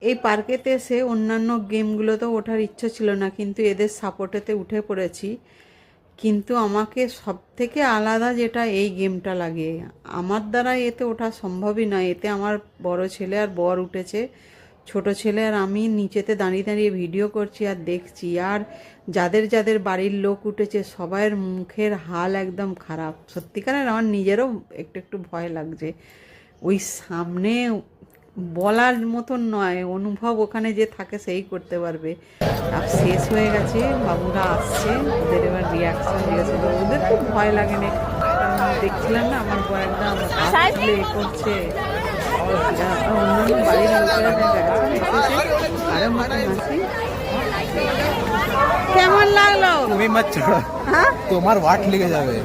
এই পার্কেতে এসে অন্যান্য গেমগুলোতেও ওঠার ইচ্ছা ছিল না, কিন্তু এদের সাপোর্টেতে উঠে পড়েছি। কিন্তু আমাকে সবথেকে আলাদা যেটা এই গেমটা লাগে, আমার দ্বারা এতে ওঠা সম্ভবই নয়। এতে আমার বড় ছেলে আর বর উঠেছে, ছোট ছেলে আর আমি নিচেতে দাঁড়িয়ে দাঁড়িয়ে ভিডিও করছি আর দেখছি। আর যাদের যাদের বাড়ির লোক উঠেছে সবাইয়ের মুখের হাল একদম খারাপ। সত্যিকারের আমার নিজেরও একটু একটু ভয় লাগছে। ওই সামনে বলার মতন নয়, অনুভব ওখানে যে থাকে সেই করতে পারবে। আর শেষ হয়ে গেছে, বাবুরা আসছে, ওদের এবার রিয়াকশন জিজ্ঞাসা করবো। ওদের তো ভয় লাগে না, কারণ দেখছিলাম না আমার বর একদম হাত তুলে এ করছে। অন্যান্য বাড়ির লোকেরা এসেছে আরো মতন হাসি। কেমন লাগলো? তুমি মত চড়ো, হ্যাঁ তোমার ওয়াট লেগে যাবে।